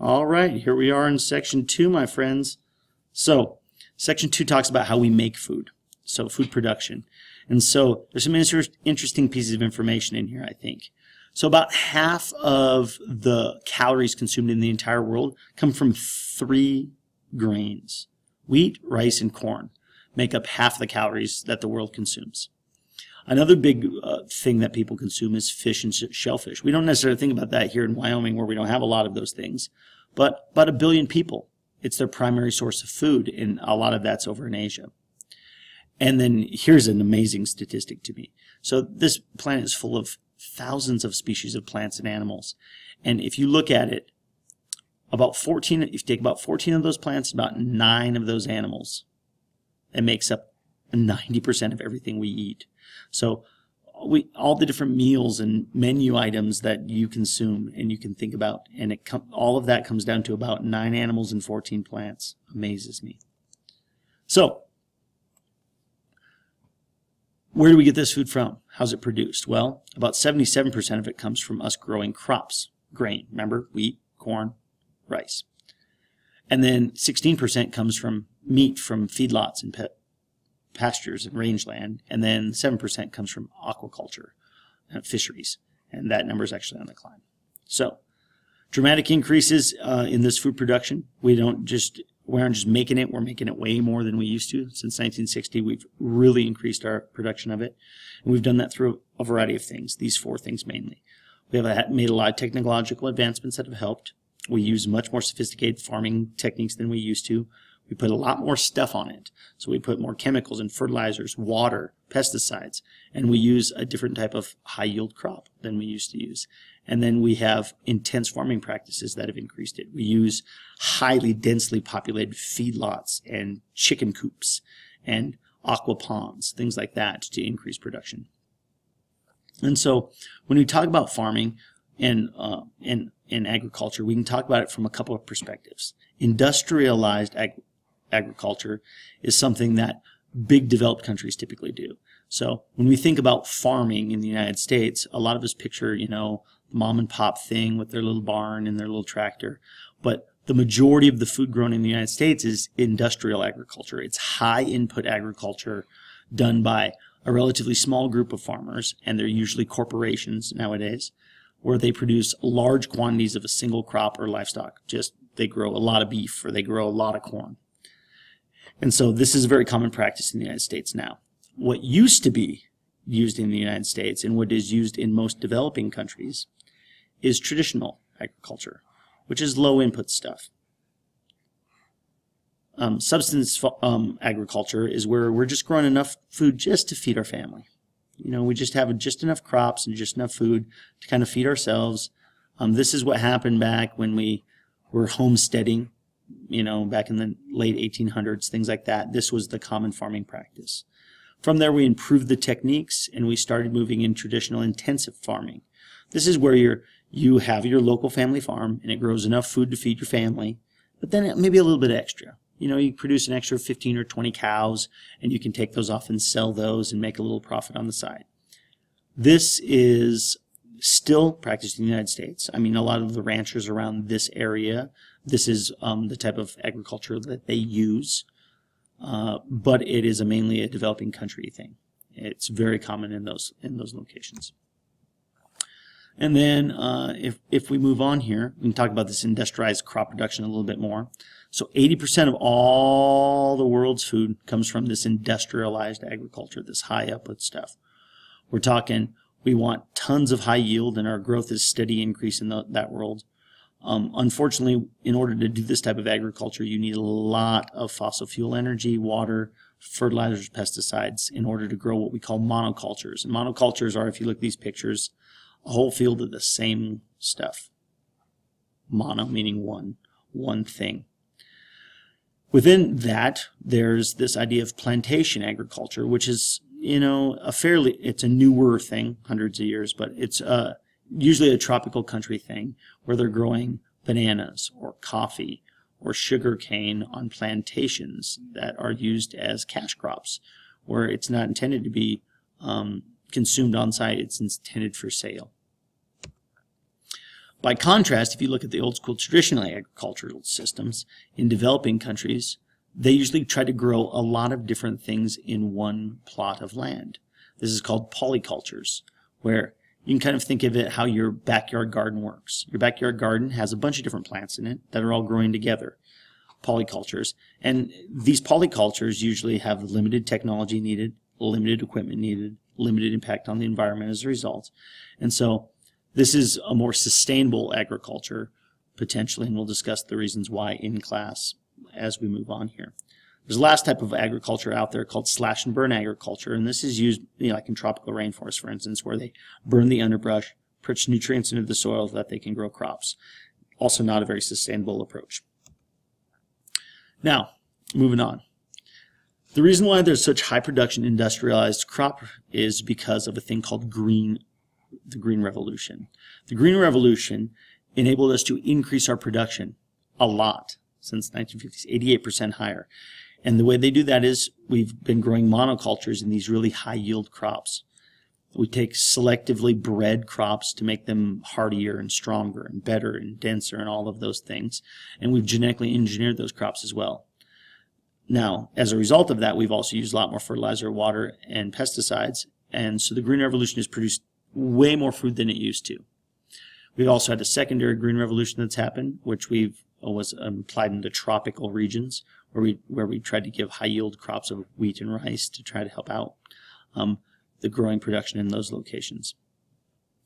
All right, here we are in section 2, my friends. So, section 2 talks about how we make food, so food production. And so, there's some interesting pieces of information in here, I think. So, about half of the calories consumed in the entire world come from 3 grains. Wheat, rice, and corn make up half the calories that the world consumes. Another big thing that people consume is fish and shellfish. We don't necessarily think about that here in Wyoming, where we don't have a lot of those things. But about 1 billion people, it's their primary source of food, and a lot of that's over in Asia. And then here's an amazing statistic to me. So this planet is full of thousands of species of plants and animals. And if you look at it, if you take about 14 of those plants, about 9 of those animals, it makes up 90% of everything we eat. So all the different meals and menu items that you consume and you can think about, and all of that comes down to about 9 animals and 14 plants. Amazes me. So, where do we get this food from? How's it produced? Well, about 77% of it comes from us growing crops, grain. Remember, wheat, corn, rice. And then 16% comes from meat from feedlots and pastures and rangeland, and then 7% comes from aquaculture and fisheries, and that number is actually on the climb. So, dramatic increases in this food production. We aren't just making it; we're making it way more than we used to. Since 1960, we've really increased our production of it, and we've done that through a variety of things. These 4 things mainly. We have made a lot of technological advancements that have helped. We use much more sophisticated farming techniques than we used to. We put a lot more stuff on it. So we put more chemicals and fertilizers, water, pesticides, and we use a different type of high-yield crop than we used to use. And then we have intense farming practices that have increased it. We use highly densely populated feedlots and chicken coops and aqua ponds, things like that, to increase production. And so when we talk about farming and agriculture, we can talk about it from a couple of perspectives. Industrialized agriculture is something that big developed countries typically do. So when we think about farming in the United States, a lot of us picture, the mom and pop thing with their little barn and their little tractor. But the majority of the food grown in the United States is industrial agriculture. It's high input agriculture done by a relatively small group of farmers, and they're usually corporations nowadays, where they produce large quantities of a single crop or livestock. They grow a lot of beef or they grow a lot of corn. And so this is a very common practice in the United States now. What used to be used in the United States and what is used in most developing countries is traditional agriculture, which is low input stuff. Subsistence agriculture is where we're just growing enough food just to feed our family. We just have just enough crops and just enough food to kind of feed ourselves. This is what happened back when we were homesteading, back in the late 1800s, things like that. This was the common farming practice. From there, we improved the techniques and we started moving in traditional intensive farming. This is where you have your local family farm and it grows enough food to feed your family, but then maybe a little bit extra. You produce an extra 15 or 20 cows and you can take those off and sell those and make a little profit on the side. This is still practiced in the United States. I mean, a lot of the ranchers around this area, this is the type of agriculture that they use, but it is mainly a developing country thing. It's very common in those locations. And then if we move on here, we can talk about this industrialized crop production a little bit more. So 80% of all the world's food comes from this industrialized agriculture, this high output stuff. We're talking, we want tons of high yield, and our growth is steady increase in that world. Unfortunately, in order to do this type of agriculture, you need a lot of fossil fuel energy, water, fertilizers, pesticides in order to grow what we call monocultures. And monocultures are, if you look at these pictures, a whole field of the same stuff. Mono meaning one thing. Within that, there's this idea of plantation agriculture, which is, it's a newer thing, hundreds of years, but it's usually a tropical country thing where they're growing bananas or coffee or sugar cane on plantations that are used as cash crops, where it's not intended to be consumed on site, it's intended for sale. By contrast, if you look at the old school traditional agricultural systems in developing countries, they usually try to grow a lot of different things in one plot of land. This is called polycultures, where you can kind of think of it how your backyard garden works. Your backyard garden has a bunch of different plants in it that are all growing together, polycultures. And these polycultures usually have limited technology needed, limited equipment needed, limited impact on the environment as a result. And so this is a more sustainable agriculture, potentially, and we'll discuss the reasons why in class as we move on here. There's a last type of agriculture out there called slash and burn agriculture, and this is used like in tropical rainforests, for instance, where they burn the underbrush, push nutrients into the soil so that they can grow crops. Also not a very sustainable approach. Now, moving on. The reason why there's such high production industrialized crop is because of a thing called the Green Revolution. The Green Revolution enabled us to increase our production a lot since the 1950s, 88% higher. And the way they do that is we've been growing monocultures in these really high yield crops. We take selectively bred crops to make them hardier and stronger and better and denser and all of those things. And we've genetically engineered those crops as well. Now, as a result of that, we've also used a lot more fertilizer, water, and pesticides. And so the Green Revolution has produced way more food than it used to. We've also had a secondary Green Revolution that's happened, which was applied in the tropical regions, where we tried to give high yield crops of wheat and rice to try to help out the growing production in those locations.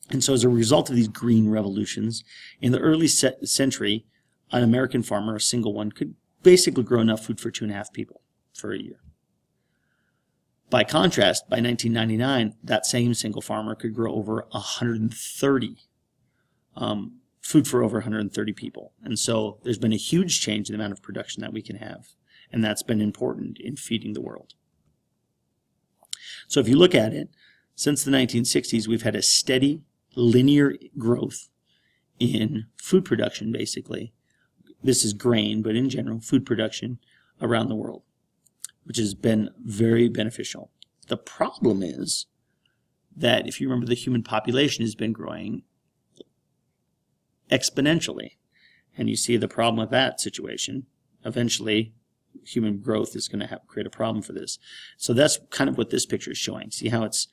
And so as a result of these green revolutions, in the early century, an American farmer, a single one, could basically grow enough food for 2.5 people for a year. By contrast, by 1999, that same single farmer could grow over 130 food for over 130 people. And so there's been a huge change in the amount of production that we can have. And that's been important in feeding the world. So if you look at it, since the 1960s, we've had a steady linear growth in food production, basically. This is grain, but in general, food production around the world, which has been very beneficial. The problem is that if you remember, the human population has been growing exponentially. And you see the problem with that situation. Eventually, human growth is going to create a problem for this. So that's kind of what this picture is showing. See how it's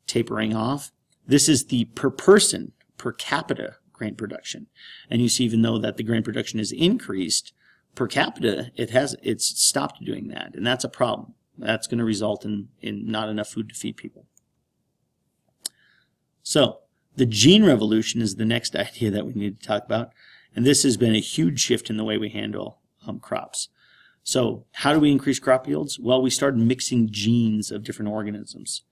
tapering off? This is the per person, per capita grain production. And you see, even though that the grain production is increased, per capita, it's stopped doing that. And that's a problem. That's going to result in not enough food to feed people. So the gene revolution is the next idea that we need to talk about. And this has been a huge shift in the way we handle crops. So how do we increase crop yields? Well, we started mixing genes of different organisms.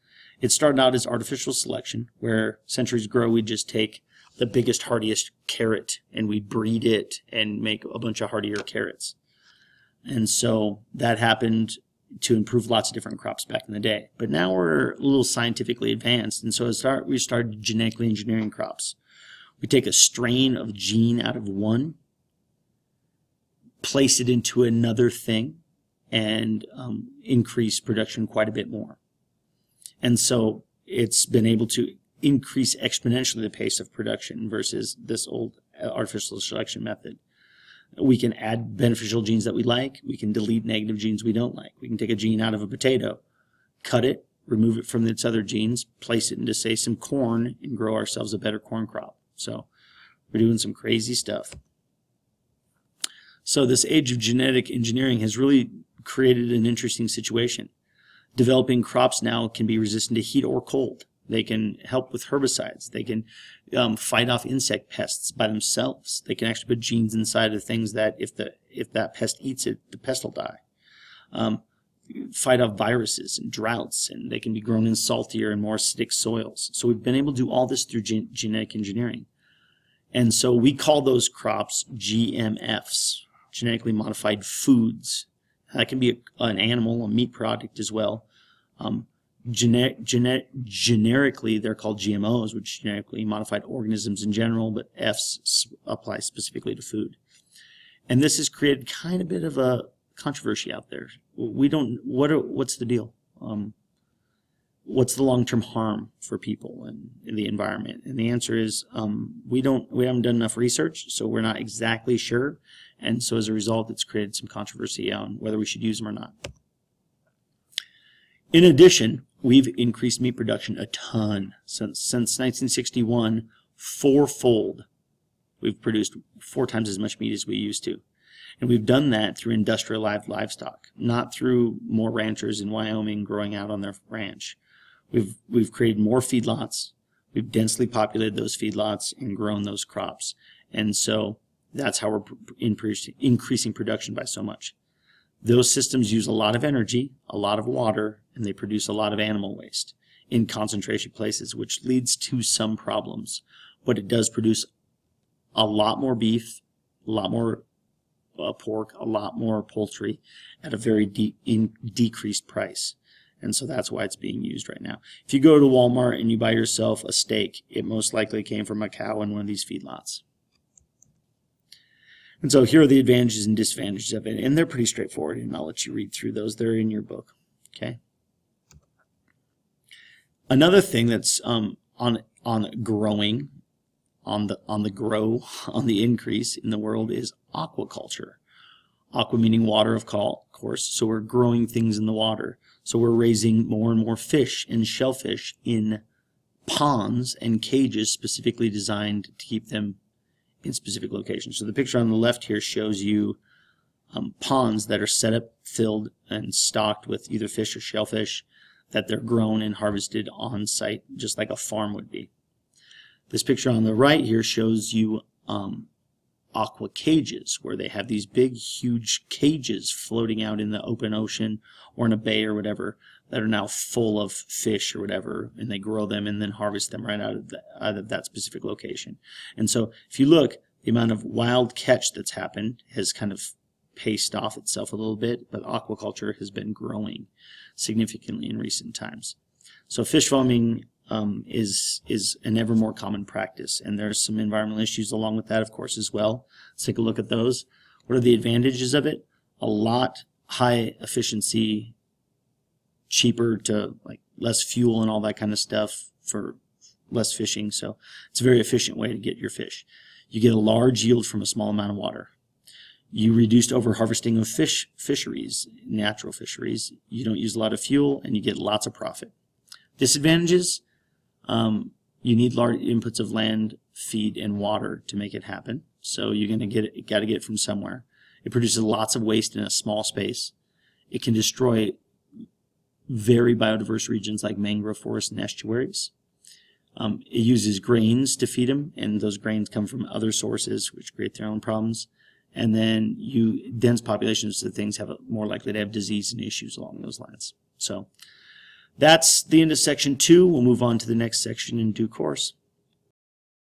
It started out as artificial selection, where centuries ago we'd just take the biggest, hardiest carrot and we'd breed it and make a bunch of hardier carrots. And so that happened to improve lots of different crops back in the day. But now we're a little scientifically advanced, and so we started genetically engineering crops. We take a strain of gene out of one, place it into another thing, and increase production quite a bit more. And so it's been able to increase exponentially the pace of production versus this old artificial selection method. We can add beneficial genes that we like. We can delete negative genes we don't like. We can take a gene out of a potato, cut it, remove it from its other genes, place it into, say, some corn, and grow ourselves a better corn crop. So we're doing some crazy stuff. So this age of genetic engineering has really created an interesting situation. Developing crops now can be resistant to heat or cold. They can help with herbicides. They can fight off insect pests by themselves. They can actually put genes inside of things that if that pest eats it, the pest will die. Fight off viruses and droughts, and they can be grown in saltier and more acidic soils. So we've been able to do all this through genetic engineering. And so we call those crops GMFs, genetically modified foods. That can be an animal, a meat product as well. Generically, they're called GMOs, which genetically modified organisms in general, but Fs apply specifically to food. And this has created kind of a bit of a controversy out there. We don't. What's the deal? what's the long-term harm for people and the environment? And the answer is we haven't done enough research, so we're not exactly sure. And so as a result, it's created some controversy on whether we should use them or not. In addition, we've increased meat production a ton. Since 1961, fourfold. We've produced 4 times as much meat as we used to. And we've done that through industrialized livestock, not through more ranchers in Wyoming growing out on their ranch. We've created more feedlots. We've densely populated those feedlots and grown those crops. And so that's how we're increasing production by so much. Those systems use a lot of energy, a lot of water, and they produce a lot of animal waste in concentration places, which leads to some problems. But it does produce a lot more beef, a lot more pork, a lot more poultry at a very decreased price. And so that's why it's being used right now. If you go to Walmart and you buy yourself a steak, it most likely came from a cow in one of these feedlots. And so here are the advantages and disadvantages of it, and they're pretty straightforward, and I'll let you read through those. They're in your book. Okay. Another thing that's on growing, on the increase in the world is aquaculture. Aqua meaning water, of course. So we're growing things in the water. So we're raising more and more fish and shellfish in ponds and cages specifically designed to keep them in specific locations. So the picture on the left here shows you ponds that are set up, filled, and stocked with either fish or shellfish that they're grown and harvested on site, just like a farm would be. This picture on the right here shows you aqua cages, where they have these big, huge cages floating out in the open ocean or in a bay or whatever that are now full of fish or whatever, and they grow them and then harvest them right out of that specific location. And so if you look, the amount of wild catch that's happened has kind of paced off itself a little bit, but aquaculture has been growing significantly in recent times. So fish farming is an ever more common practice, and there's some environmental issues along with that, of course, as well. Let's take a look at those. What are the advantages of it? A lot, high efficiency, cheaper to like less fuel and all that kind of stuff for less fishing. So it's a very efficient way to get your fish. You get a large yield from a small amount of water. You reduced overharvesting of fisheries, natural fisheries. You don't use a lot of fuel, and you get lots of profit. Disadvantages: you need large inputs of land, feed, and water to make it happen. So you're going to get it. You got to get it from somewhere. It produces lots of waste in a small space. It can destroy very biodiverse regions like mangrove forests and estuaries. It uses grains to feed them, and those grains come from other sources, which create their own problems. And then dense populations of things have more likely to have disease and issues along those lines. So that's the end of section 2. We'll move on to the next section in due course.